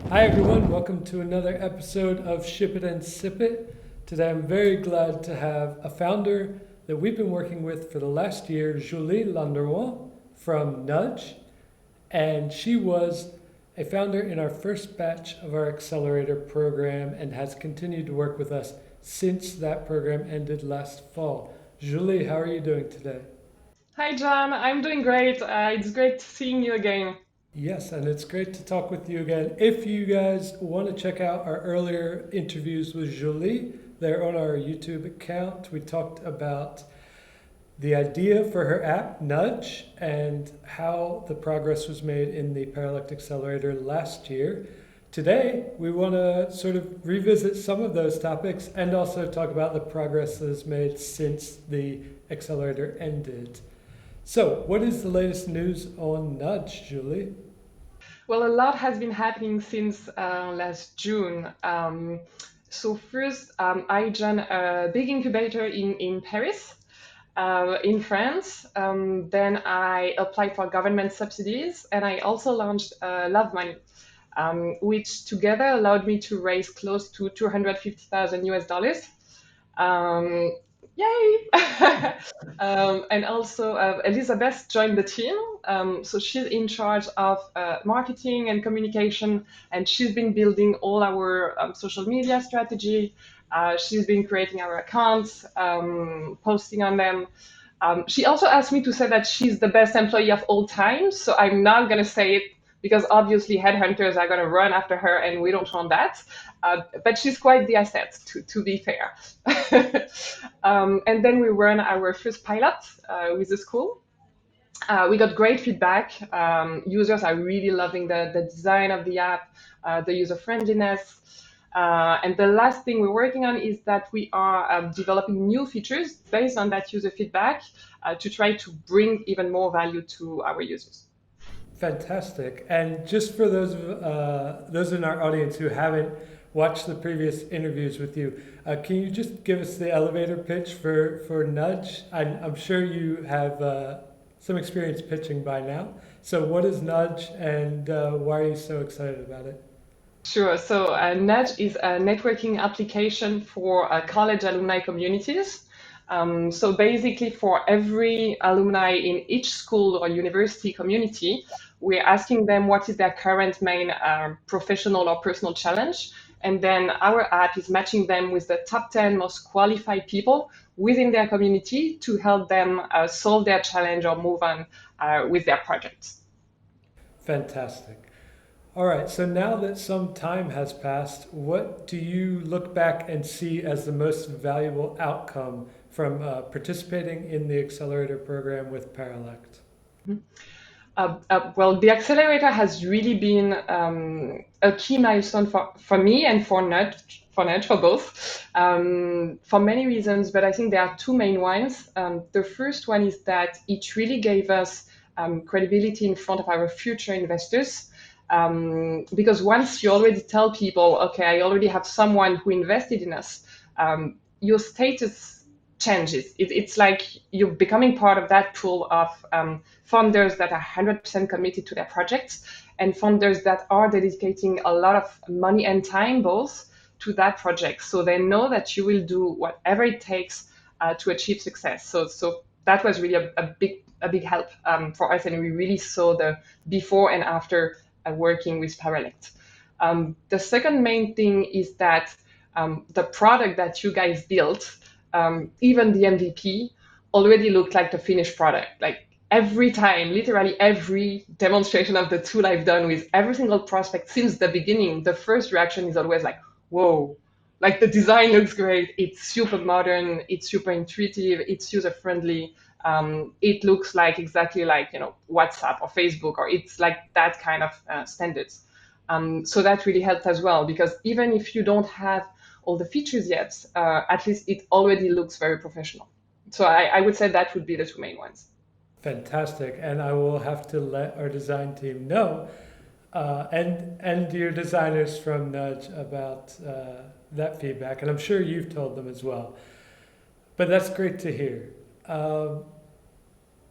Hi everyone, welcome to another episode of Ship It and Sip It. Today I'm very glad to have a founder that we've been working with for the last year, Julie Landeroin from Nudge. And she was a founder in our first batch of our accelerator program and has continued to work with us since that program ended last fall. Julie, how are you doing today? Hi, John. I'm doing great. It's great seeing you again. Yes, and it's great to talk with you again. If you guys want to check out our earlier interviews with Jolie, they're on our YouTube account. We talked about the idea for her app, Nudge, and how the progress was made in the Paralect Accelerator last year. Today, we want to sort of revisit some of those topics and also talk about the progress that is made since the accelerator ended. So, what is the latest news on Nudge, Julie? Well, a lot has been happening since last June. So first, I joined a big incubator in Paris, in France. Then I applied for government subsidies, and I also launched Love Money, which together allowed me to raise close to 250,000 US dollars. Um, Yay! And also, Elizabeth joined the team. So she's in charge of marketing and communication, and she's been building all our social media strategy. She's been creating our accounts, posting on them. She also asked me to say that she's the best employee of all time. So I'm not going to say it because obviously headhunters are going to run after her, and we don't want that. But she's quite the asset, to be fair. And then we ran our first pilot with the school. We got great feedback. Users are really loving the design of the app, the user friendliness. And the last thing we're working on is that we are developing new features based on that user feedback to try to bring even more value to our users. Fantastic. And just for those in our audience who haven't watched the previous interviews with you, can you just give us the elevator pitch for Nudge? I'm sure you have some experience pitching by now. So, what is Nudge, and why are you so excited about it? Sure. So Nudge is a networking application for college alumni communities. So basically, for every alumni in each school or university community, we're asking them what is their current main professional or personal challenge. And then our app is matching them with the top 10 most qualified people within their community to help them solve their challenge or move on with their projects. Fantastic. All right, so now that some time has passed, what do you look back and see as the most valuable outcome from participating in the accelerator program with Paralect? Well, the accelerator has really been a key milestone for me and for Nudge, for both, for many reasons, but I think there are two main ones. The first one is that it really gave us credibility in front of our future investors. Because once you already tell people, okay, I already have someone who invested in us, your status changes. It's like you're becoming part of that pool of funders that are 100% committed to their projects and funders that are dedicating a lot of money and time both to that project. So they know that you will do whatever it takes to achieve success. So that was really a big help for us, and we really saw the before and after working with Paralect. The second main thing is that the product that you guys built, even the MVP, already looked like the finished product. Like every time, literally every demonstration of the tool I've done with every single prospect since the beginning, the first reaction is always like, whoa, like the design looks great. It's super modern. It's super intuitive. It's user friendly. It looks like exactly like WhatsApp or Facebook, or it's like that kind of standards. So that really helped as well because even if you don't have all the features yet, at least it already looks very professional. So I would say that would be the two main ones. Fantastic. And I will have to let our design team know and your designers from Nudge about that feedback. And I'm sure you've told them as well. But that's great to hear.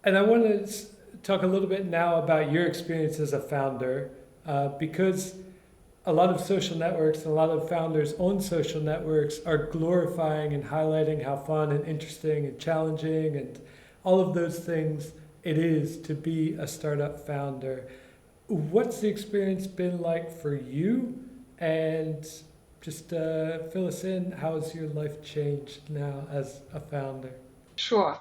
And I want to talk a little bit now about your experience as a founder because a lot of social networks and a lot of founders on social networks are glorifying and highlighting how fun and interesting and challenging and all of those things it is to be a startup founder. What's the experience been like for you? And just fill us in. How has your life changed now as a founder? Sure.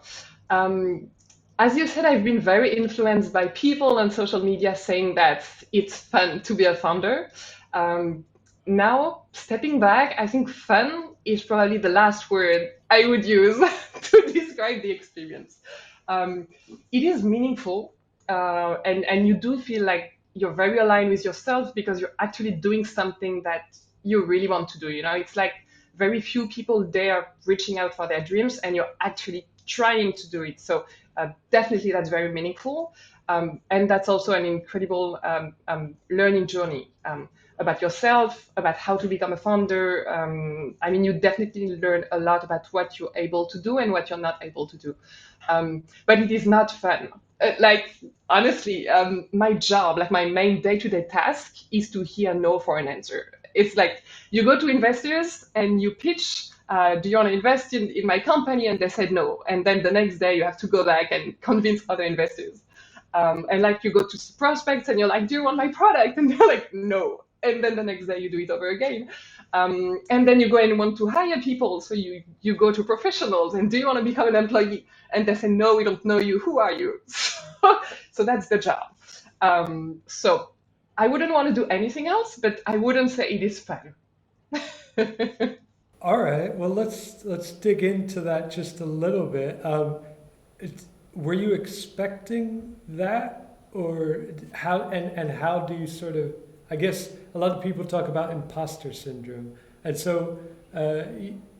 Um, as you said, I've been very influenced by people on social media saying that it's fun to be a founder. Um, Now, stepping back, I think fun is probably the last word I would use to describe the experience. Um, it is meaningful, and you do feel like you're very aligned with yourself because you're actually doing something that you really want to do. You know, it's like very few people dare reaching out for their dreams, and you're actually trying to do it. So definitely, that's very meaningful, and that's also an incredible learning journey. About yourself, about how to become a founder. I mean, you definitely learn a lot about what you're able to do and what you're not able to do. But it is not fun. Like, honestly, my job, like my main day-to-day task is to hear no for an answer. It's like you go to investors and you pitch, do you want to invest in my company? And they said no. And then the next day you have to go back and convince other investors. And like you go to prospects and you're like, do you want my product? And they're like, no. And then the next day you do it over again. And then you go and want to hire people. So you go to professionals and do you want to become an employee? And they say, no, we don't know you. Who are you? So that's the job. So I wouldn't want to do anything else, but I wouldn't say it is fun. All right. Well, let's dig into that just a little bit. It's, were you expecting that, or how? And how do you sort of? I guess a lot of people talk about imposter syndrome, and so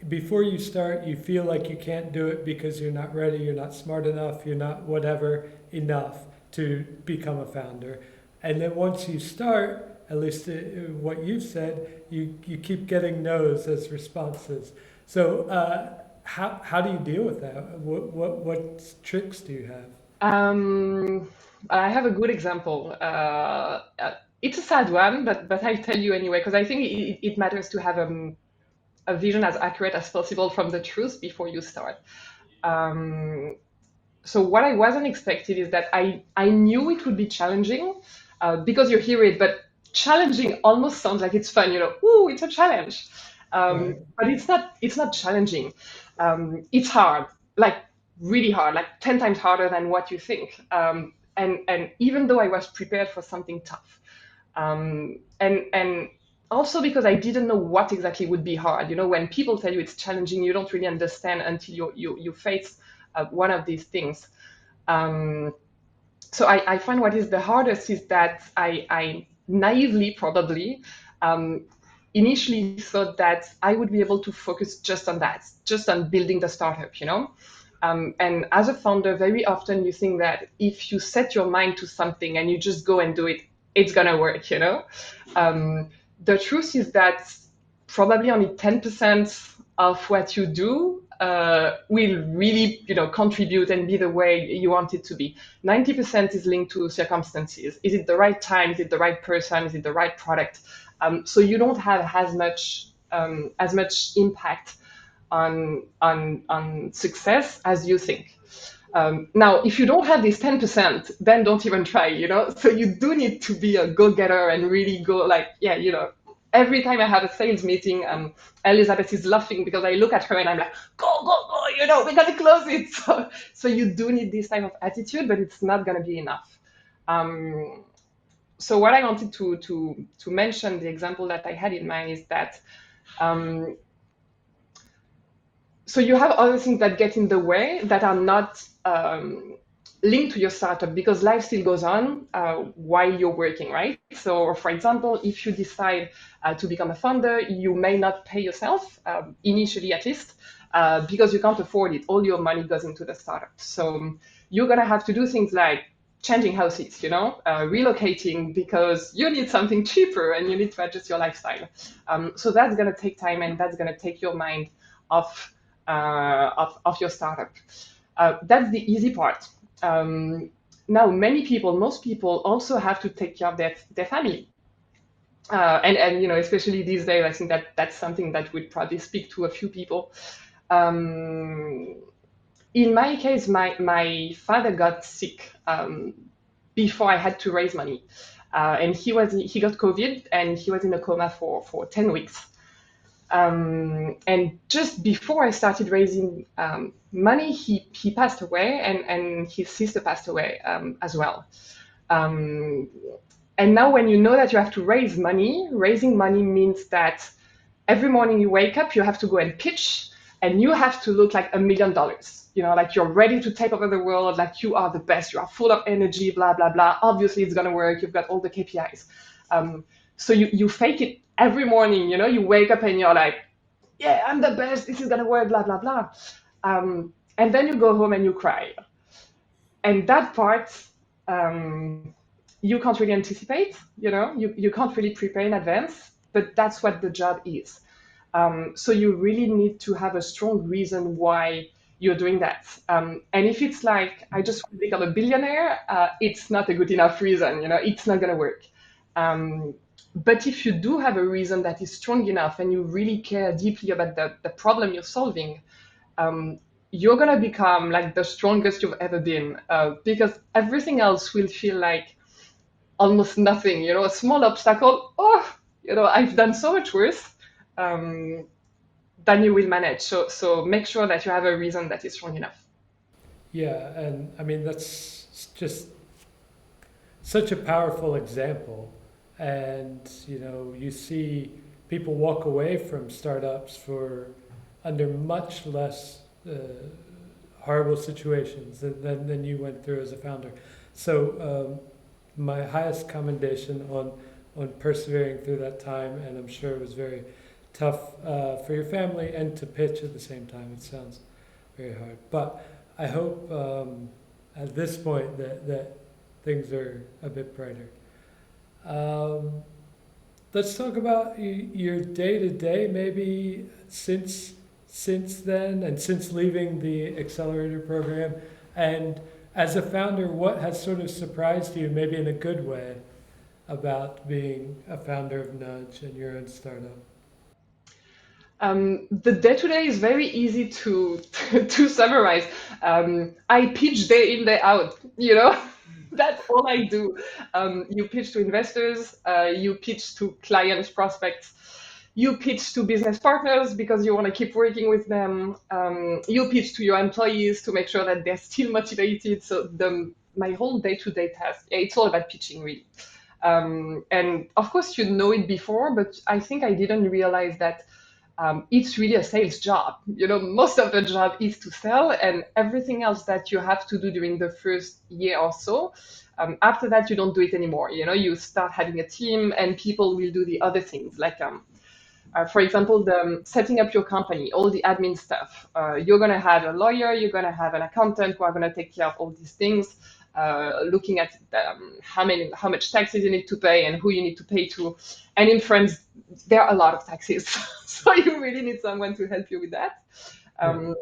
before you start, you feel like you can't do it because you're not ready, you're not smart enough, you're not whatever enough to become a founder, and then once you start, at least what you've said, you keep getting no's as responses. So how do you deal with that? What tricks do you have? I have a good example. It's a sad one, but I'll tell you anyway, because I think it matters to have a vision as accurate as possible from the truth before you start. Um, so what I wasn't expecting is that I knew it would be challenging because you hear it, but challenging almost sounds like it's fun, you know, ooh, it's a challenge. Right. But it's not challenging. It's hard, like really hard, like 10 times harder than what you think. And even though I was prepared for something tough, and also because I didn't know what exactly would be hard. You know, when people tell you it's challenging, you don't really understand until you face one of these things. Um, so I find what is the hardest is that I naively probably um, initially thought that I would be able to focus just on that, just on building the startup, you know. And as a founder, very often you think that if you set your mind to something and you just go and do it, it's gonna work, you know. Um, the truth is that probably only 10% of what you do will really, you know, contribute and be the way you want it to be. 90% is linked to circumstances. Is it the right time? Is it the right person? Is it the right product? So you don't have as much impact on success as you think. Now, if you don't have this 10%, then don't even try, you know? So you do need to be a go-getter and really go like, yeah, you know, every time I have a sales meeting, Elizabeth is laughing because I look at her and I'm like, go, go, go, you know, we gotta close it. So you do need this type of attitude, but it's not gonna be enough. Um, so what I wanted to mention, the example that I had in mind is that um, so you have other things that get in the way that are not linked to your startup because life still goes on while you're working, right? So, for example, if you decide to become a founder, you may not pay yourself, initially at least, because you can't afford it. All your money goes into the startup. So you're going to have to do things like changing houses, you know, relocating because you need something cheaper and you need to adjust your lifestyle. So that's going to take time and that's going to take your mind off of your startup. That's the easy part. Now, most people also have to take care of their family. And especially these days, I think that that's something that would probably speak to a few people. Um, in my case, my father got sick before I had to raise money, and he got COVID and he was in a coma for 10 weeks. And just before I started raising money, he passed away, and his sister passed away as well. Um, and now, when you know that you have to raise money, raising money means that every morning you wake up, you have to go and pitch, and you have to look like $1 million. Like you're ready to take over the world, like you are the best, you are full of energy, blah, blah, blah. Obviously, it's going to work. You've got all the KPIs. So you fake it every morning, you wake up and you're like, yeah, I'm the best, this is going to work, blah, blah, blah. And then you go home and you cry. And that part, um, you can't really anticipate, you can't really prepare in advance, but that's what the job is. So you really need to have a strong reason why you're doing that. And if it's like, I just want to become a billionaire, it's not a good enough reason, it's not going to work. But if you do have a reason that is strong enough and you really care deeply about the problem you're solving, um, you're going to become like the strongest you've ever been, because everything else will feel like almost nothing, a small obstacle. Oh, I've done so much worse. Um, then you will manage. So make sure that you have a reason that is strong enough. Yeah, and I mean, that's just such a powerful example. And, you see people walk away from startups for under much less horrible situations than you went through as a founder. So my highest commendation on persevering through that time, and I'm sure it was very tough for your family and to pitch at the same time. It sounds very hard, but I hope at this point that things are a bit brighter. Um, let's talk about your day to day, maybe since then and since leaving the accelerator program. And as a founder, what has sort of surprised you, maybe in a good way, about being a founder of Nudge and your own startup? The day to day is very easy to to summarize. I pitch day in, day out. That's all I do. You pitch to investors, you pitch to clients, prospects, you pitch to business partners because you want to keep working with them. You pitch to your employees to make sure that they're still motivated. So my whole day to day task, yeah, it's all about pitching, really. And of course, you know it before, but I think I didn't realize that it's really a sales job. Most of the job is to sell, and everything else that you have to do during the first year or so. After that, you don't do it anymore. You start having a team, and people will do the other things, like for example, the setting up your company, all the admin stuff. You're going to have a lawyer, you're going to have an accountant who are going to take care of all these things, looking at how much taxes you need to pay and who you need to pay to. And in France, there are a lot of taxes, so you really need someone to help you with that. Yeah.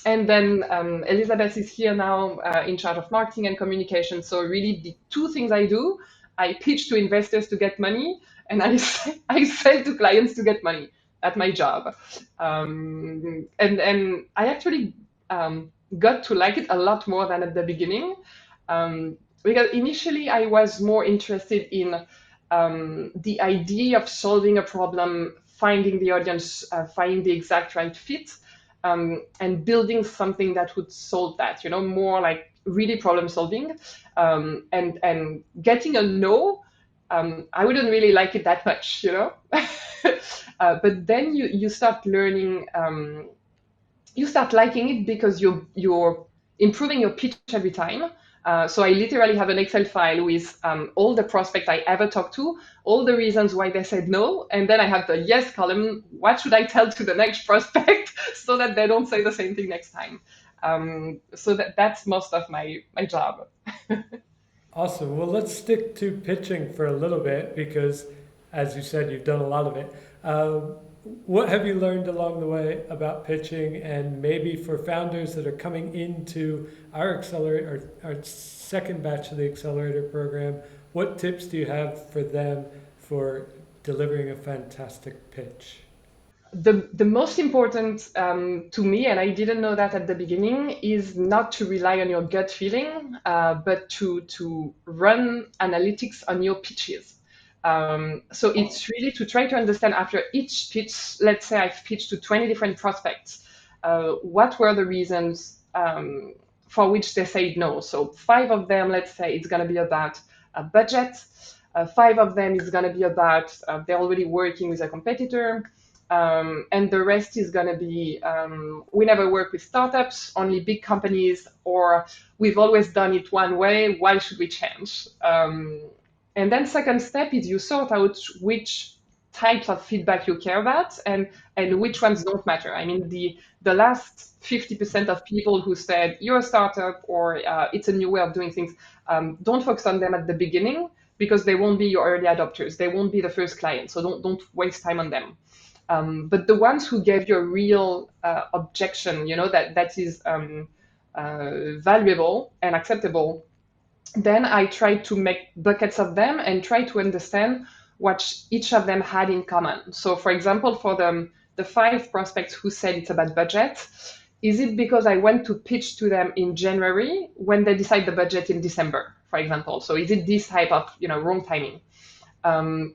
And then Elizabeth is here now, in charge of marketing and communication. So really, the two things I do: I pitch to investors to get money, and I sell to clients to get money. That's my job. And I actually got to like it a lot more than at the beginning, because initially I was more interested in the idea of solving a problem, finding the audience, finding the exact right fit, and building something that would solve that. More like really problem solving, and getting a no. I wouldn't really like it that much. But then you start learning. You start liking it because you're improving your pitch every time. So I literally have an Excel file with all the prospects I ever talked to, all the reasons why they said no, and then I have the yes column. What should I tell to the next prospect so that they don't say the same thing next time? So that's most of my job. Awesome. Well, let's stick to pitching for a little bit because, as you said, you've done a lot of it. What have you learned along the way about pitching, and maybe for founders that are coming into our accelerator, our second batch of the accelerator program, what tips do you have for them for delivering a fantastic pitch? The most important to me, and I didn't know that at the beginning, is not to rely on your gut feeling, but to run analytics on your pitches. So it's really to try to understand after each pitch. Let's say I've pitched to 20 different prospects. What were the reasons for which they said no? So 5 of them, let's say, it's going to be about a budget. 5 of them is going to be about they're already working with a competitor. And the rest is going to be we never work with startups, only big companies, or we've always done it one way. Why should we change? And then second step is you sort out which types of feedback you care about and which ones don't matter. I mean, the last 50% of people who said you're a startup or it's a new way of doing things, don't focus on them at the beginning because they won't be your early adopters. They won't be the first client. So don't waste time on them. But the ones who gave you a real objection, that is valuable and acceptable, then I tried to make buckets of them and try to understand what each of them had in common. So, for example, for the 5 prospects who said it's about budget, is it because I went to pitch to them in January when they decide the budget in December, for example? So, is it this type of wrong timing?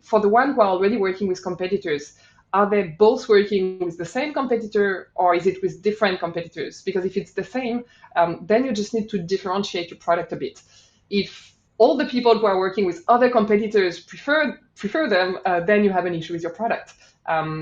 For the one who are already working with competitors, are they both working with the same competitor or is it with different competitors? Because if it's the same, then you just need to differentiate your product a bit. If all the people who are working with other competitors prefer them, then you have an issue with your product.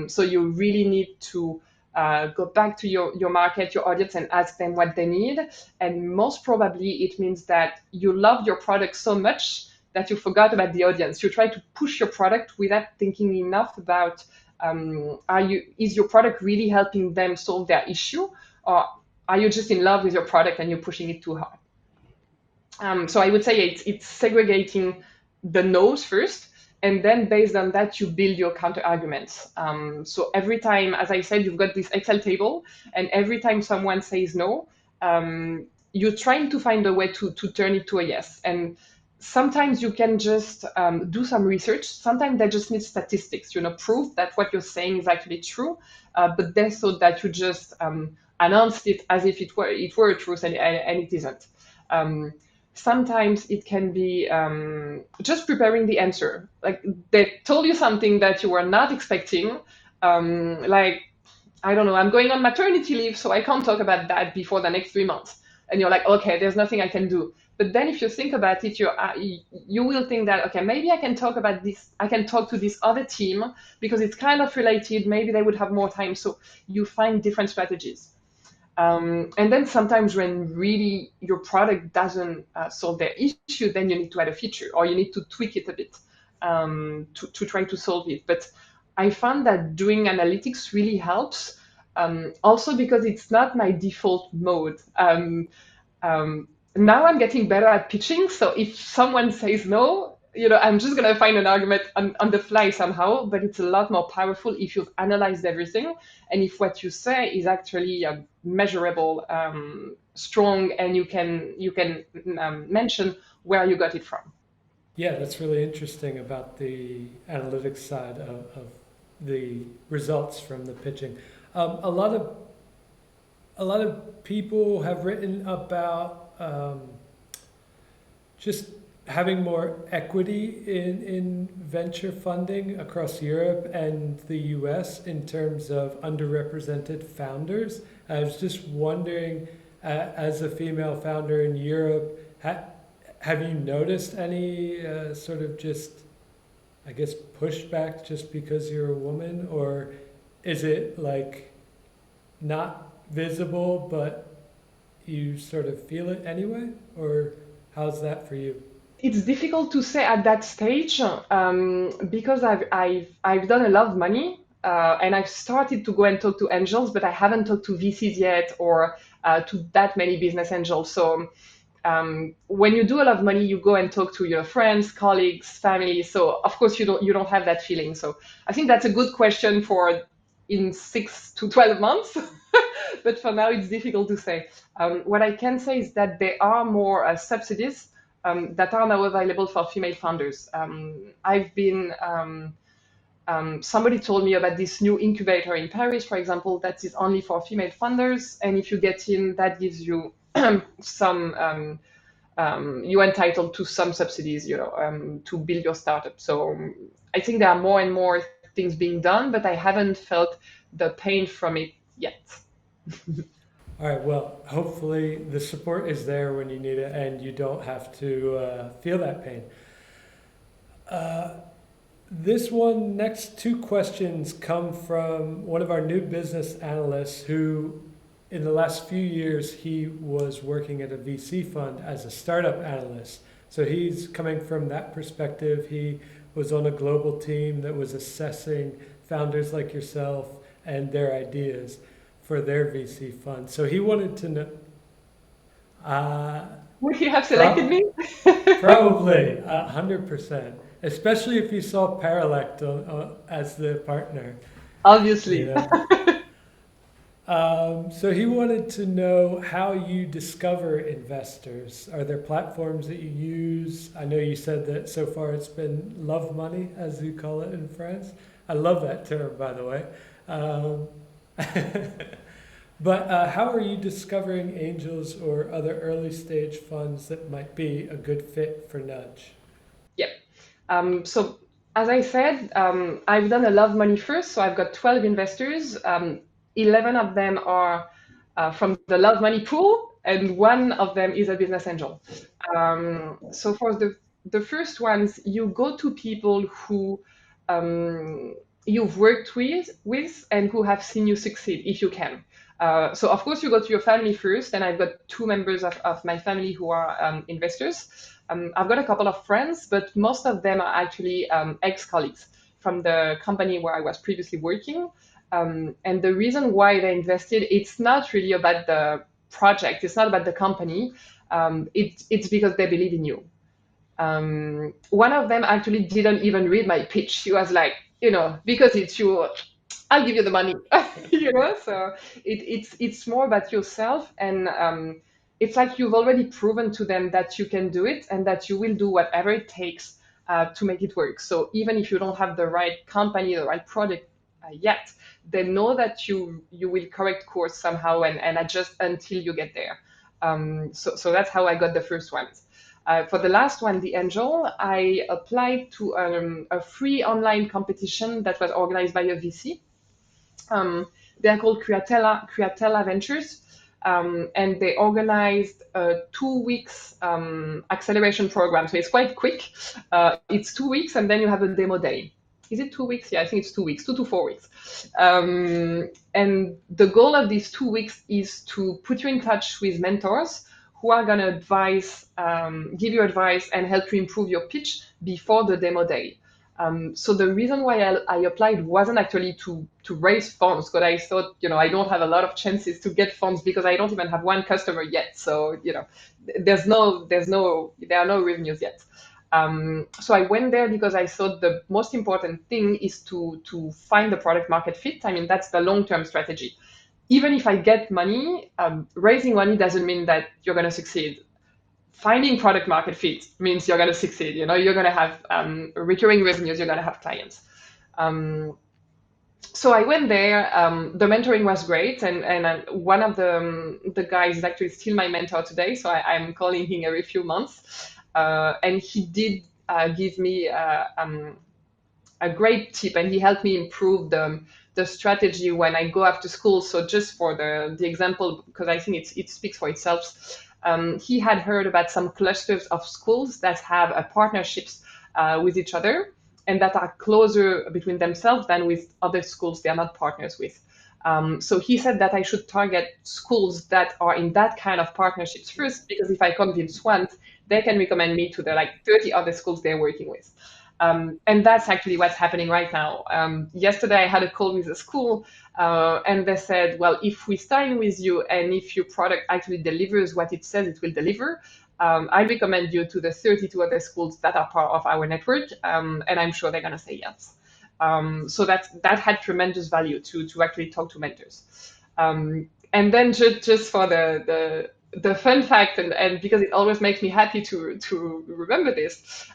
So you really need to go back to your market, your audience, and ask them what they need. And most probably it means that you love your product so much that you forgot about the audience. You try to push your product without thinking enough about is your product really helping them solve their issue, or are you just in love with your product and you're pushing it too hard? So I would say it's segregating the no's first, and then based on that, you build your counter arguments. So every time, as I said, you've got this Excel table, and every time someone says no, you're trying to find a way to turn it to a yes. And sometimes you can just do some research. Sometimes they just need statistics, proof that what you're saying is actually true. But they thought that you just announced it as if it were a truth, and it isn't. Sometimes it can be just preparing the answer. Like they told you something that you were not expecting. Like, I don't know, I'm going on maternity leave, so I can't talk about that before the next 3 months. And you're like, okay, there's nothing I can do. But then if you think about it, you will think that, okay, maybe I can talk about this. I can talk to this other team because it's kind of related. Maybe they would have more time. So you find different strategies. And then sometimes when really your product doesn't solve their issue, then you need to add a feature or you need to tweak it a bit to try to solve it. But I found that doing analytics really helps. Also because it's not my default mode. Now I'm getting better at pitching. So if someone says no, I'm just going to find an argument on the fly somehow, but it's a lot more powerful if you've analyzed everything and if what you say is actually measurable, strong, and you can mention where you got it from. Yeah, that's really interesting about the analytics side of the results from the pitching. A lot of people have written about just having more equity in venture funding across Europe and the US in terms of underrepresented founders. I was just wondering, as a female founder in Europe, have you noticed any sort of just, I guess, pushback just because you're a woman? Or is it like not visible, but you sort of feel it anyway? Or how's that for you? It's difficult to say at that stage because I've done a lot of money and I've started to go and talk to angels, but I haven't talked to VCs yet or to that many business angels. So when you do a lot of money, you go and talk to your friends, colleagues, family. So of course you don't have that feeling. So I think that's a good question for in 6 to 12 months. But for now, it's difficult to say. What I can say is that there are more subsidies that are now available for female founders. I've been somebody told me about this new incubator in Paris, for example, that is only for female funders, and if you get in, that gives you some you're entitled to some subsidies, to build your startup. So I think there are more and more things being done, but I haven't felt the pain from it yet. All right, well, hopefully the support is there when you need it and you don't have to feel that pain. Uh, this one, next two questions come from one of our new business analysts who, in the last few years, he was working at a VC fund as a startup analyst. So he's coming from that perspective. He was on a global team that was assessing founders like yourself and their ideas for their VC fund. So he wanted to know. Would you have selected Prob- me? Probably 100%, especially if you saw Paralect as the partner. You Obviously. know. So he wanted to know how you discover investors. Are there platforms that you use? I know you said that so far it's been love money, as you call it in France. I love that term, by the way. Um, but how are you discovering angels or other early stage funds that might be a good fit for Nudge? Yep. So as I said, I've done a love money first. So I've got 12 investors. 11 of them are from the love money pool, and one of them is a business angel. So for the first ones, you go to people who um, you've worked with and who have seen you succeed if you can. So of course you go to your family first, and I've got two members of my family who are investors. I've got a couple of friends, but most of them are actually ex-colleagues from the company where I was previously working. And the reason why they invested, it's not really about the project, it's not about the company. It's because they believe in you. One of them actually didn't even read my pitch. She was like, because it's you, I'll give you the money. So it's more about yourself, and it's like you've already proven to them that you can do it and that you will do whatever it takes to make it work. So even if you don't have the right company, the right product yet, they know that you will correct course somehow and adjust until you get there. So that's how I got the first ones. For the last one, the Angel, I applied to a free online competition that was organized by a VC. They are called Creatella Ventures, and they organized a 2 weeks acceleration program. So it's quite quick. It's 2 weeks, and then you have a demo day. Is it 2 weeks? Yeah, I think it's 2 weeks, 2 to 4 weeks. And the goal of these 2 weeks is to put you in touch with mentors who are going to give you advice and help you improve your pitch before the demo day. So the reason why I applied wasn't actually to raise funds, because I thought, I don't have a lot of chances to get funds because I don't even have one customer yet. So, there are no revenues yet. So I went there because I thought the most important thing is to find the product market fit. I mean, that's the long-term strategy. Even if I get money, raising money doesn't mean that you're going to succeed. Finding product market fit means you're going to succeed. You're going to have recurring revenues, you're going to have clients. So I went there. The mentoring was great, and one of the guys is actually still my mentor today. So I'm calling him every few months, and he did give me a great tip, and he helped me improve the strategy when I go after school. So just for the example, because I think it speaks for itself, he had heard about some clusters of schools that have partnerships with each other and that are closer between themselves than with other schools they are not partners with. So he said that I should target schools that are in that kind of partnerships first, because if I convince one, they can recommend me to the 30 other schools they're working with. And that's actually what's happening right now. Yesterday, I had a call with a school, and they said, well, if we sign with you and if your product actually delivers what it says it will deliver, I recommend you to the 32 other schools that are part of our network, and I'm sure they're going to say yes. So that had tremendous value to actually talk to mentors. And then just for the fun fact, and because it always makes me happy to remember this.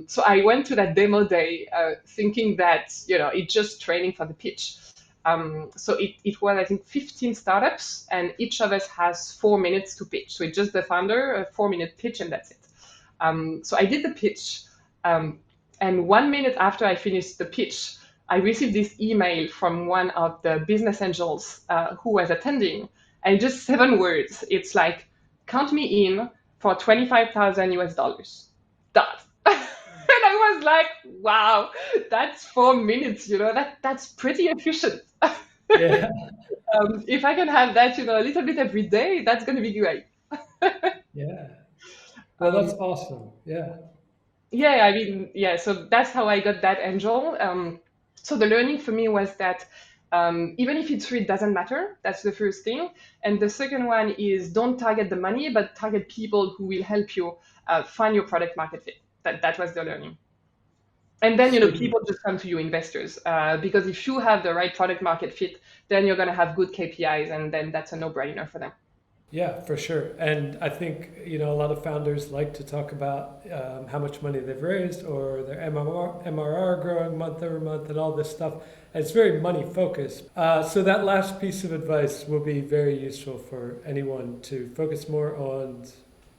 So I went to that demo day thinking that it's just training for the pitch. So it was, I think, 15 startups, and each of us has 4 minutes to pitch. So it's just the founder, a 4 minute pitch, and that's it. So I did the pitch, um, and 1 minute after I finished the pitch, I received this email from one of the business angels who was attending, and just 7 words. It's like, count me in for 25,000 US dollars. That. And I was like, wow, that's 4 minutes. That's pretty efficient. Yeah. If I can have that, a little bit every day, that's going to be great. Yeah. Well, that's Um, awesome. Yeah. yeah, I mean, yeah, so that's how I got that angel. So the learning for me was that even if it's free, it doesn't matter. That's the first thing. And the second one is don't target the money, but target people who will help you find your product market fit. That was the learning. And then, Super. people just come to you, investors, because if you have the right product market fit, then you're going to have good KPIs, and then that's a no-brainer for them. Yeah, for sure. And I think, a lot of founders like to talk about how much money they've raised or their MRR growing month over month and all this stuff. And it's very money focused. So that last piece of advice will be very useful for anyone to focus more on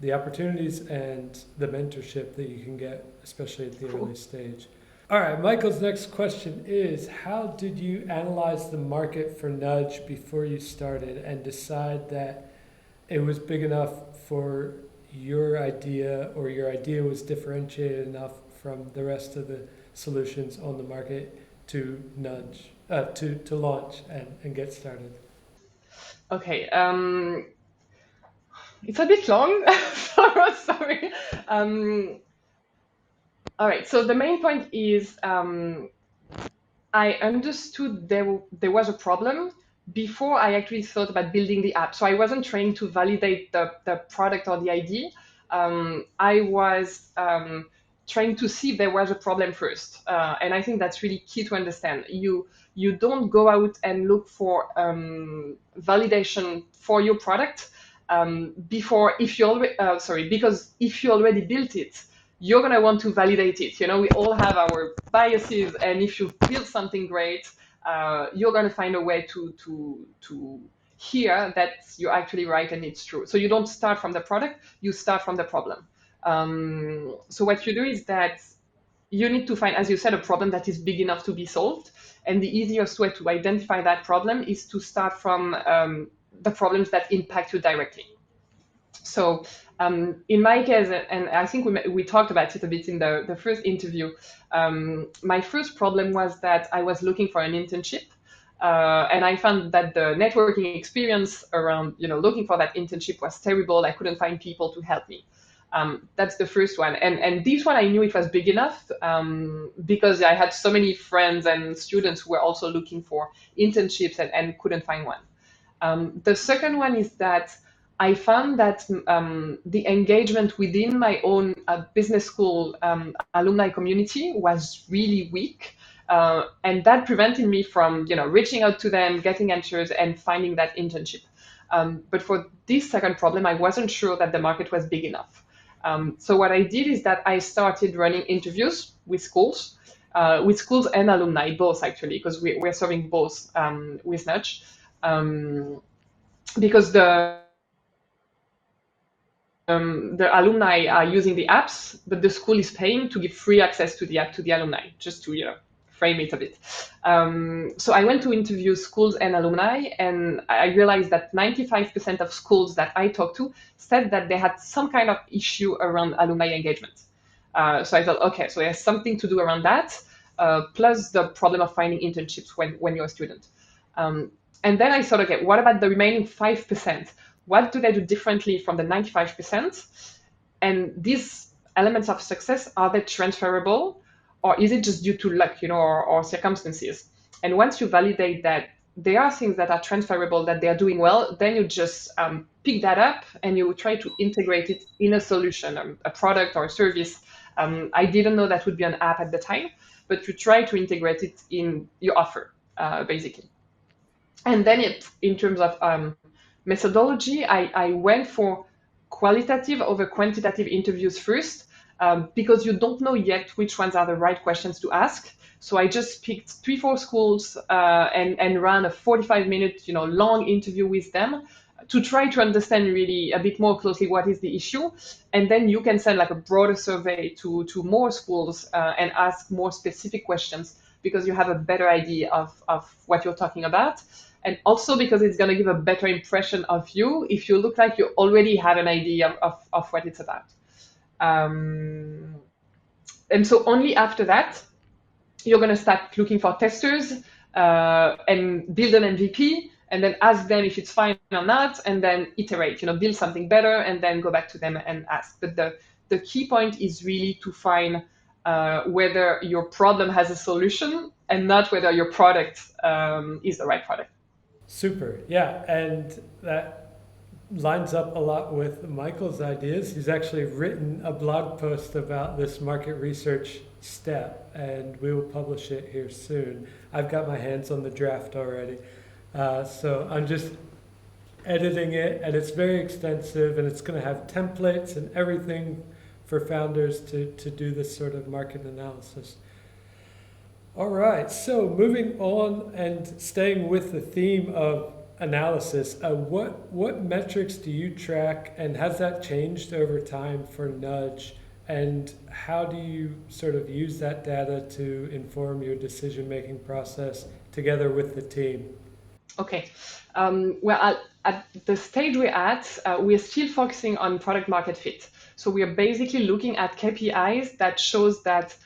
the opportunities and the mentorship that you can get, especially at the early Cool. stage. All right, Michael's next question is, how did you analyze the market for Nudge before you started and decide that it was big enough for your idea, or your idea was differentiated enough from the rest of the solutions on the market to to launch and get started? Okay. It's a bit long. Sorry. Um, all right. So the main point is I understood there was a problem before I actually thought about building the app. So I wasn't trying to validate the product or the idea. I was trying to see if there was a problem first. And I think that's really key to understand. You don't go out and look for validation for your product before if you already sorry because if you already built it, you're going to want to validate it. We all have our biases, and if you build something great, you're going to find a way to hear that you're actually right and it's true. So you don't start from the product, you start from the problem. So what you do is that you need to find, as you said, a problem that is big enough to be solved. And the easiest way to identify that problem is to start from the problems that impact you directly. So in my case, and I think we talked about it a bit in the first interview, my first problem was that I was looking for an internship. And I found that the networking experience around, looking for that internship was terrible. I couldn't find people to help me. That's the first one. And this one, I knew it was big enough because I had so many friends and students who were also looking for internships and couldn't find one. The second one is that I found that the engagement within my own business school alumni community was really weak. And that prevented me from, reaching out to them, getting answers, and finding that internship. But for this second problem, I wasn't sure that the market was big enough. So what I did is that I started running interviews with schools and alumni, both actually, because we're serving both with Nudge. Because the alumni are using the apps, but the school is paying to give free access to the app to the alumni, just to frame it a bit. So I went to interview schools and alumni, and I realized that 95% of schools that I talked to said that they had some kind of issue around alumni engagement. So I thought, okay, so there's something to do around that, plus the problem of finding internships when you're a student. And then I thought, okay, what about the remaining 5%? What do they do differently from the 95%? And these elements of success, are they transferable, or is it just due to luck, or circumstances? And once you validate that there are things that are transferable, that they are doing well, then you just pick that up and you try to integrate it in a solution, a product or a service. I didn't know that would be an app at the time, but you try to integrate it in your offer, basically. And then in terms of methodology, I went for qualitative over quantitative interviews first, because you don't know yet which ones are the right questions to ask. So I just picked 3, 4 schools, and ran a 45-minute, long interview with them to try to understand really a bit more closely what is the issue. And then you can send like a broader survey to more schools, and ask more specific questions, because you have a better idea of what you're talking about. And also because it's going to give a better impression of you if you look like you already have an idea of what it's about. Um, and so only after that, you're going to start looking for testers, and build an MVP, and then ask them if it's fine or not, and then iterate, build something better, and then go back to them and ask. But the key point is really to find whether your problem has a solution and not whether your product is the right product. Super. Yeah, and that lines up a lot with Michael's ideas. He's actually written a blog post about this market research step, and we will publish it here soon. I've got my hands on the draft already. So I'm just editing it, and it's very extensive, and it's going to have templates and everything for founders to do this sort of market analysis. All right, so moving on and staying with the theme of analysis, what metrics do you track, and has that changed over time for Nudge? And how do you sort of use that data to inform your decision-making process together with the team? Okay. Well, at the stage we're still focusing on product market fit. So we are basically looking at KPIs that shows that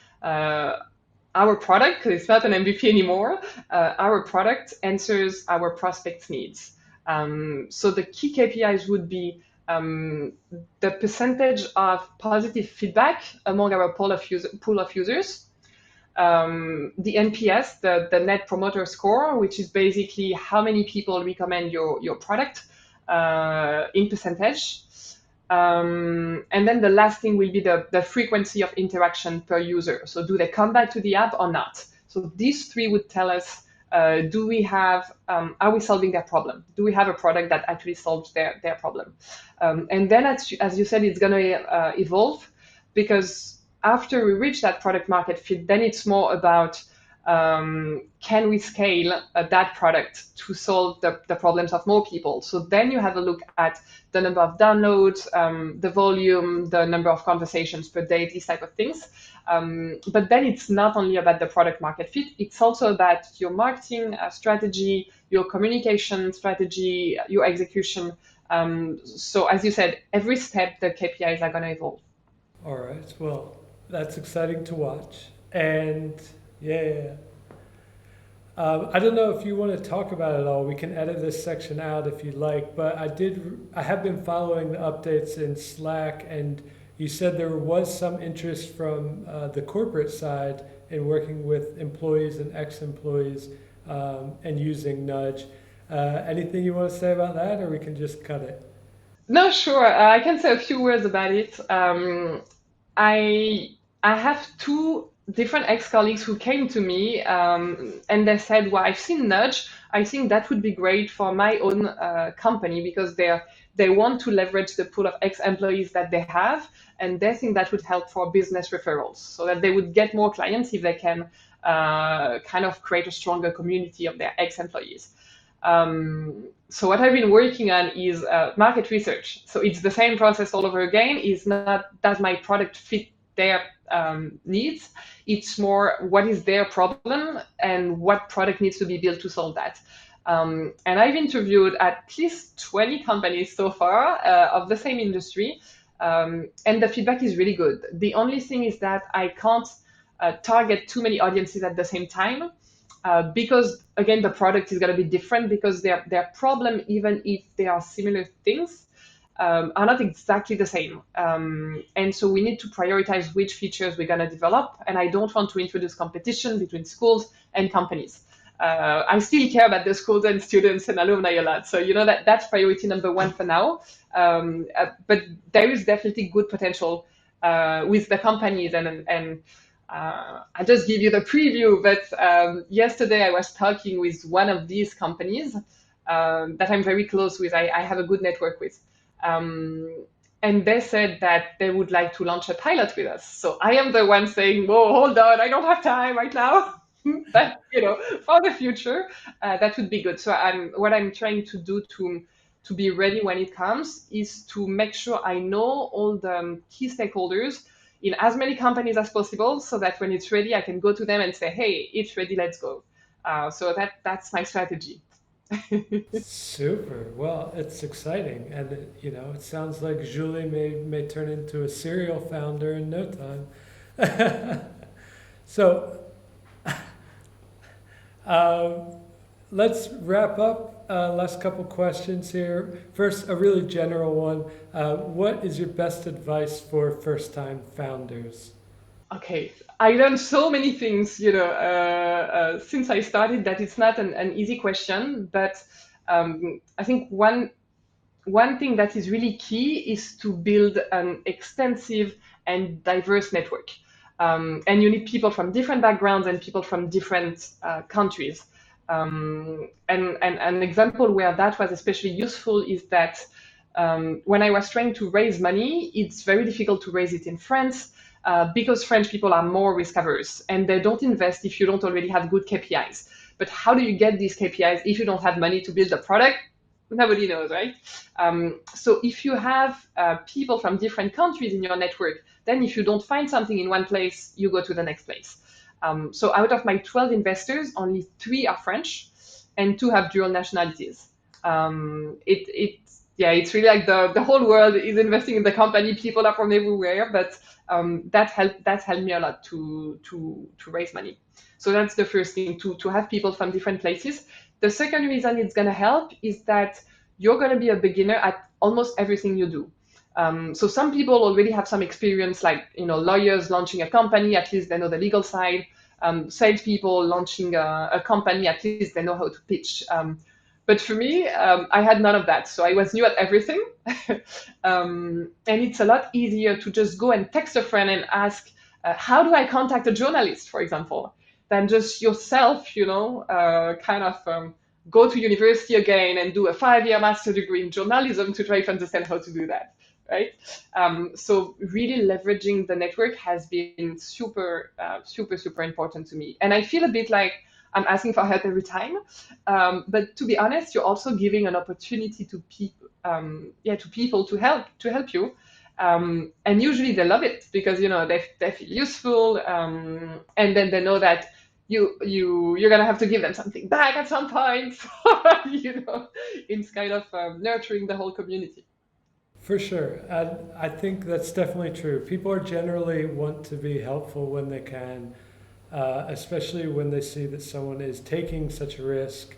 our product, because it's not an MVP anymore, our product answers our prospects' needs. So the key KPIs would be the percentage of positive feedback among our pool of users, the NPS, the Net Promoter Score, which is basically how many people recommend your product in percentage. And then the last thing will be the frequency of interaction per user. So do they come back to the app or not? So these three would tell us, are we solving their problem? Do we have a product that actually solves their problem? And then, as you said, it's going to evolve, because after we reach that product market fit, then it's more about, can we scale that product to solve the problems of more people? So then you have a look at the number of downloads, the volume, the number of conversations per day, these type of things. But then it's not only about the product market fit, it's also about your marketing strategy, your communication strategy, your execution. So as you said, every step the KPIs are going to evolve. All right, well, that's exciting to watch. And yeah. I don't know if you want to talk about it all. We can edit this section out if you like, but I have been following the updates in Slack, and you said there was some interest from the corporate side in working with employees and ex-employees, and using Nudge. Anything you want to say about that, or we can just cut it? No, sure. I can say a few words about it. I I have two different ex-colleagues who came to me, and they said, "Well, I've seen Nudge. I think that would be great for my own company, because they want to leverage the pool of ex-employees that they have, and they think that would help for business referrals, so that they would get more clients if they can kind of create a stronger community of their ex-employees." So what I've been working on is market research. So it's the same process all over again. It's not, does my product fit their needs? It's more, what is their problem and what product needs to be built to solve that? And I've interviewed at least 20 companies so far of the same industry, and the feedback is really good. The only thing is that I can't target too many audiences at the same time, because again the product is going to be different, because their problem, even if they are similar things, are not exactly the same, and so we need to prioritize which features we're going to develop, and I don't want to introduce competition between schools and companies. I still care about the schools and students and alumni a lot, so that's priority number one for now, but there is definitely good potential with the companies, and I'll just give you the preview, but yesterday I was talking with one of these companies, that I'm very close with. I have a good network with. Um, and they said that they would like to launch a pilot with us. So I am the one saying, "Whoa, hold on, I don't have time right now." But for the future, that would be good. So what I'm trying to do to be ready when it comes is to make sure I know all the key stakeholders in as many companies as possible, so that when it's ready, I can go to them and say, "Hey, it's ready, let's go." So that's my strategy. Super. Well, it's exciting, and it sounds like Julie may turn into a serial founder in no time. So, um, let's wrap up. Last couple questions here. First, a really general one. What is your best advice for first-time founders? Okay, I learned so many things, since I started, that it's not an easy question, but I think one thing that is really key is to build an extensive and diverse network. And you need people from different backgrounds and people from different countries. And an example where that was especially useful is that when I was trying to raise money, it's very difficult to raise it in France because French people are more risk averse and they don't invest if you don't already have good KPIs. But how do you get these KPIs if you don't have money to build a product? Nobody knows, right? So if you have people from different countries in your network, then if you don't find something in one place, you go to the next place. So out of my 12 investors, only 3 are French and 2 have dual nationalities. Yeah, it's really like the whole world is investing in the company. People are from everywhere, but that helped me a lot to raise money. So that's the first thing, to have people from different places. The second reason it's going to help is that you're going to be a beginner at almost everything you do. So some people already have some experience, like lawyers launching a company, at least they know the legal side. Salespeople launching a company, at least they know how to pitch. But for me, I had none of that, so I was new at everything. And it's a lot easier to just go and text a friend and ask, how do I contact a journalist, for example, than just yourself, kind of go to university again and do a 5-year master degree in journalism to try to understand how to do that, right? So really leveraging the network has been super, super, super important to me. And I feel a bit like I'm asking for help every time. But to be honest, you're also giving an opportunity to people, to people to help you. And usually they love it because they feel useful, and then they know that you're gonna have to give them something back at some point. It's kind of nurturing the whole community. For sure. And I think that's definitely true. People are generally want to be helpful when they can, especially when they see that someone is taking such a risk,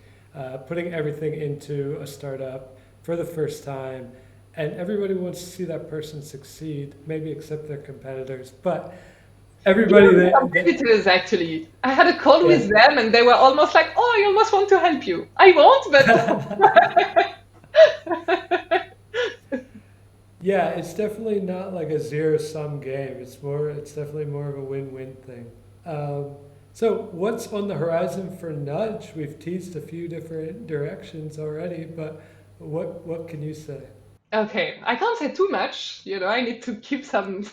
putting everything into a startup for the first time. And everybody wants to see that person succeed, maybe except their competitors. But everybody Even the that competitors, actually, I had a call yeah. with them, and they were almost like, "Oh, I almost want to help you. I won't, but." Yeah, it's definitely not like a zero sum game. It's definitely more of a win-win thing. So what's on the horizon for Nudge? We've teased a few different directions already, but what can you say? Okay, I can't say too much. I need to keep some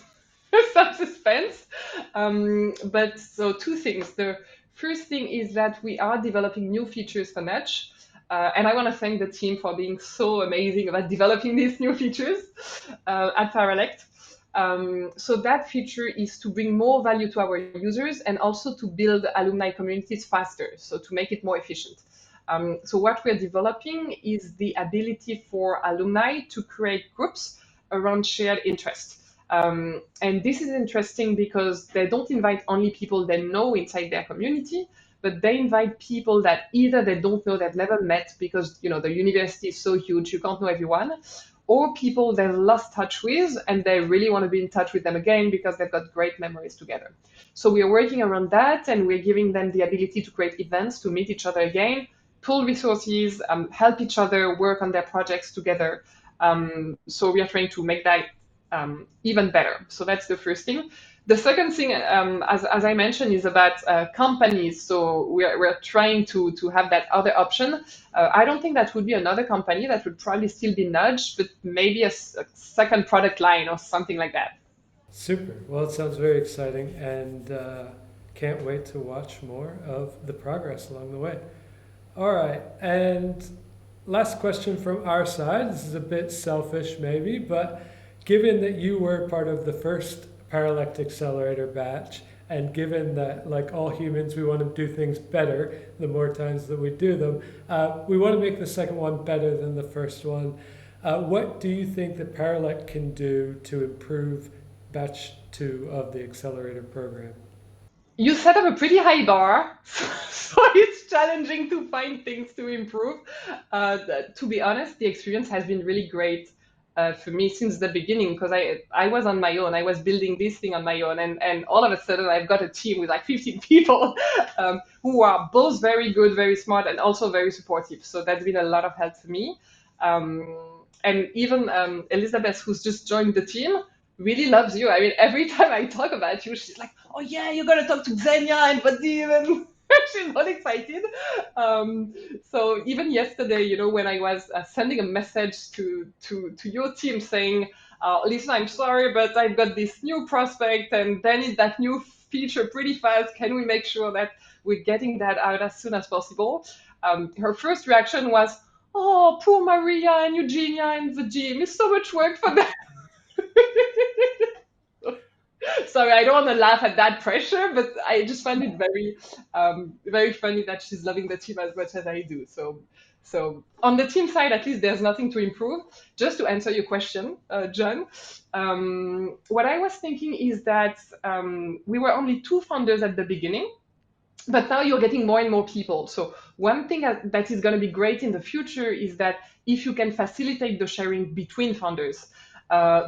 some suspense. But so two things. The first thing is that we are developing new features for Nudge. And I want to thank the team for being so amazing about developing these new features at Paralect. So that feature is to bring more value to our users and also to build alumni communities faster, so to make it more efficient. So what we're developing is the ability for alumni to create groups around shared interests. And this is interesting because they don't invite only people they know inside their community, but they invite people that either they don't know, they've never met because the university is so huge, you can't know everyone, or people they've lost touch with and they really want to be in touch with them again because they've got great memories together. So we are working around that, and we're giving them the ability to create events to meet each other again, pool resources, help each other work on their projects together. So we are trying to make that even better. So that's the first thing. The second thing, as I mentioned, is about companies. So we're trying to have that other option. I don't think that would be another company. That would probably still be Nudge, but maybe a second product line or something like that. Super. Well, it sounds very exciting, and can't wait to watch more of the progress along the way. All right, and last question from our side. This is a bit selfish, maybe, but given that you were part of the first Paralect Accelerator batch, and given that, like all humans, we want to do things better the more times that we do them, we want to make the second one better than the first one. What do you think that Paralect can do to improve batch two of the accelerator program? You set up a pretty high bar, so it's challenging to find things to improve. To be honest, the experience has been really great for me since the beginning because I was on my own. I was building this thing on my own, and all of a sudden I've got a team with like 15 people who are both very good, very smart, and also very supportive. So that's been a lot of help for me. And even Elizabeth, who's just joined the team, really loves you. I mean, every time I talk about you, she's like, "Oh yeah, you're gonna talk to Xenia and Vadim," and she's all excited. Um, so even yesterday, when I was sending a message to your team saying, "Listen, I'm sorry, but I've got this new prospect, and then need that new feature pretty fast. Can we make sure that we're getting that out as soon as possible?" Her first reaction was, "Oh, poor Maria and Eugenia and Vadim. It's so much work for them." Sorry, I don't want to laugh at that pressure, but I just find it very funny that she's loving the team as much as I do. So on the team side, at least there's nothing to improve. Just to answer your question, John, what I was thinking is that we were only two founders at the beginning, but now you're getting more and more people. So one thing that is going to be great in the future is that if you can facilitate the sharing between founders,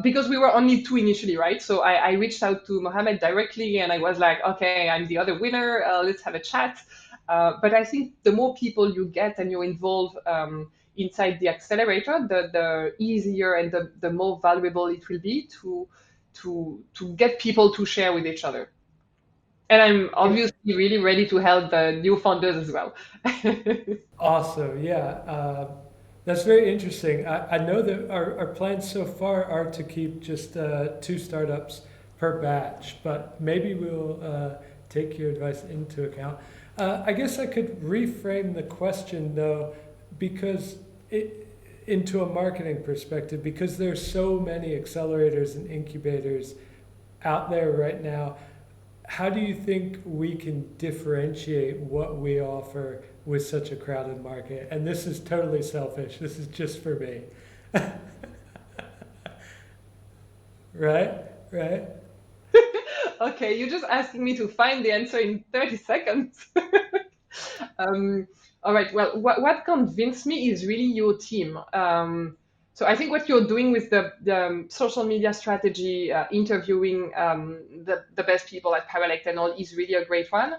because we were only two initially, right? So I reached out to Mohammed directly and I was like, okay, I'm the other winner. Let's have a chat. But I think the more people you get and you involve inside the accelerator, the easier and the more valuable it will be to get people to share with each other. And I'm obviously really ready to help the new founders as well. Awesome. Yeah. That's very interesting. I know that our plans so far are to keep just two startups per batch, but maybe we'll take your advice into account. I guess I could reframe the question though, because into a marketing perspective, because there's so many accelerators and incubators out there right now. How do you think we can differentiate what we offer with such a crowded market? And this is totally selfish. This is just for me. Right? Right? Okay, you're just asking me to find the answer in 30 seconds. All right, well, what convinced me is really your team. So I think what you're doing with the social media strategy, interviewing the best people at Paralect and all is really a great one.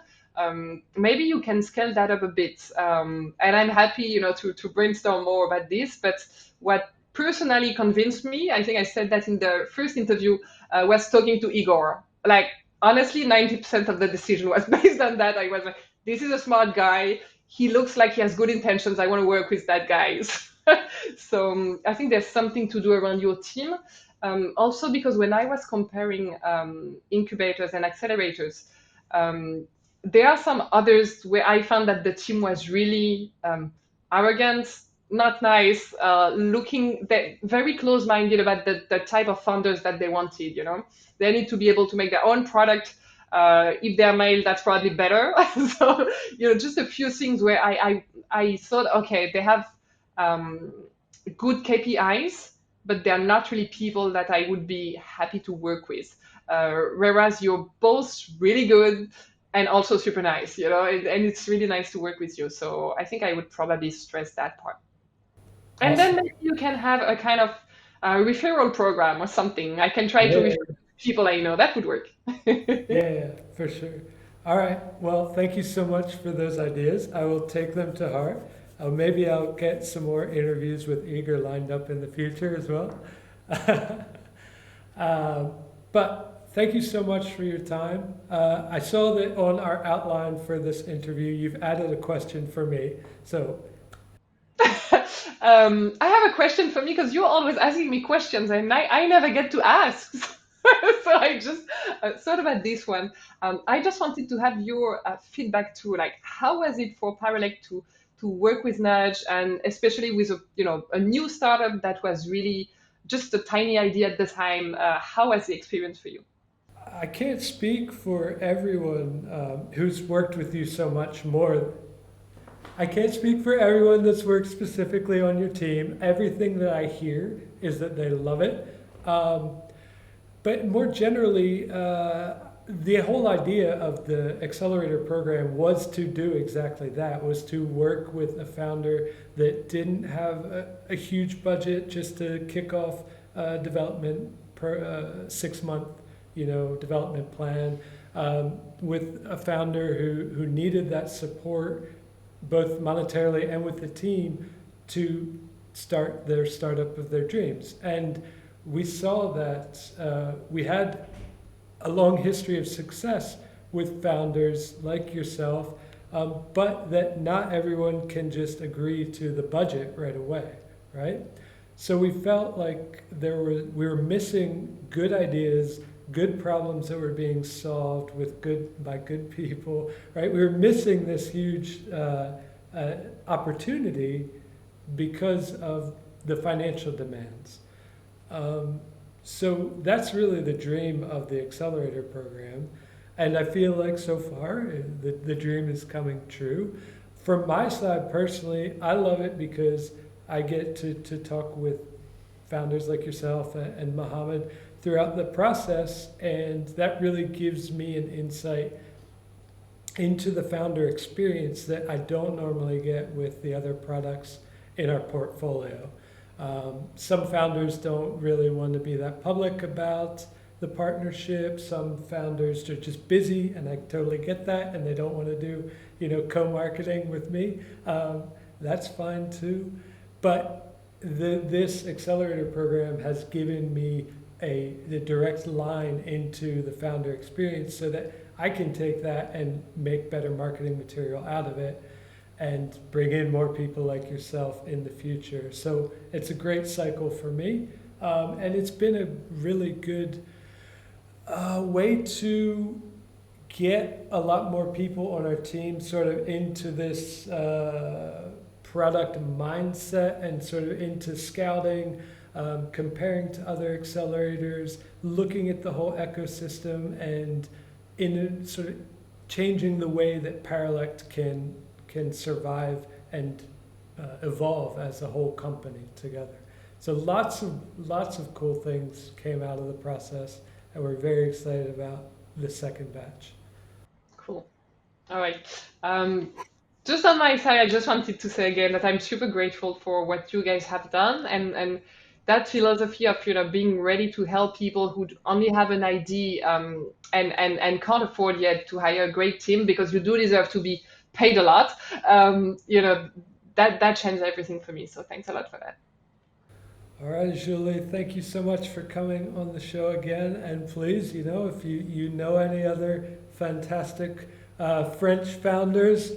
Maybe you can scale that up a bit. And I'm happy, to brainstorm more about this. But what personally convinced me, I think I said that in the first interview, was talking to Igor. Like, honestly, 90% of the decision was based on that. I was like, this is a smart guy. He looks like he has good intentions. I want to work with that guy. So I think there's something to do around your team. Also, because when I was comparing incubators and accelerators, um, there are some others where I found that the team was really arrogant, not nice, looking very close-minded about the type of founders that they wanted. They need to be able to make their own product. If they're male, that's probably better. So, just a few things where I thought, okay, they have um, good KPIs, but they're not really people that I would be happy to work with. Whereas you're both really good and also super nice, and it's really nice to work with you. So I think I would probably stress that part. And then Awesome. maybe you can have a kind of referral program or something. I can try to Yeah. refer people I know. That would work. Yeah, yeah, for sure. All right. Well, thank you so much for those ideas. I will take them to heart. Maybe I'll get some more interviews with Eager lined up in the future as well. Um, but thank you so much for your time. I saw that on our outline for this interview, you've added a question for me. So, I have a question for me because you're always asking me questions and I never get to ask. So I just thought about this one. I just wanted to have your feedback to like how was it for Paralect to work with Nudge and especially with a new startup that was really just a tiny idea at the time. How was the experience for you? I can't speak for everyone who's worked with you so much more. I can't speak for everyone that's worked specifically on your team. Everything that I hear is that they love it. But more generally, the whole idea of the accelerator program was to do exactly that, was to work with a founder that didn't have a huge budget just to kick off development per 6 month, development plan, with a founder who needed that support both monetarily and with the team to start their startup of their dreams. And we saw that we had a long history of success with founders like yourself, but that not everyone can just agree to the budget right away, right? So we felt like we were missing good ideas, good problems that were being solved by good people, right? We were missing this huge opportunity because of the financial demands. So that's really the dream of the accelerator program. And I feel like so far the dream is coming true. From my side personally, I love it because I get to talk with founders like yourself and Mohammed throughout the process, and that really gives me an insight into the founder experience that I don't normally get with the other products in our portfolio. Some founders don't really want to be that public about the partnership. Some founders are just busy, and I totally get that, and they don't want to do, co-marketing with me. That's fine too. But this accelerator program has given me the direct line into the founder experience so that I can take that and make better marketing material out of it and bring in more people like yourself in the future. So it's a great cycle for me. And it's been a really good way to get a lot more people on our team sort of into this product mindset and sort of into scouting, comparing to other accelerators, looking at the whole ecosystem, and in a sort of changing the way that Paralect can survive and evolve as a whole company together. So lots of cool things came out of the process, and we're very excited about the second batch. Cool. All right. Just on my side, I just wanted to say again that I'm super grateful for what you guys have done and that philosophy of being ready to help people who only have an idea and can't afford yet to hire a great team because you do deserve to be paid a lot. That changed everything for me. So thanks a lot for that. All right, Julie, thank you so much for coming on the show again. And please, if you know any other fantastic French founders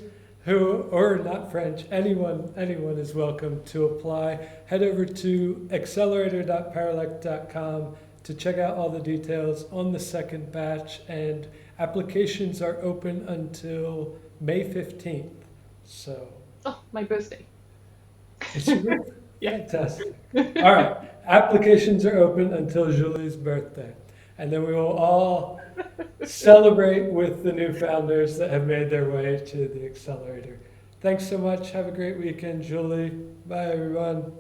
or not French, anyone is welcome to apply. Head over to accelerator.paralect.com to check out all the details on the second batch, and applications are open until May 15th. So. Oh, my birthday. It's your birthday? Yeah. Fantastic. All right. Applications are open until Julie's birthday. And then we will all celebrate with the new founders that have made their way to the accelerator. Thanks so much. Have a great weekend, Julie. Bye, everyone.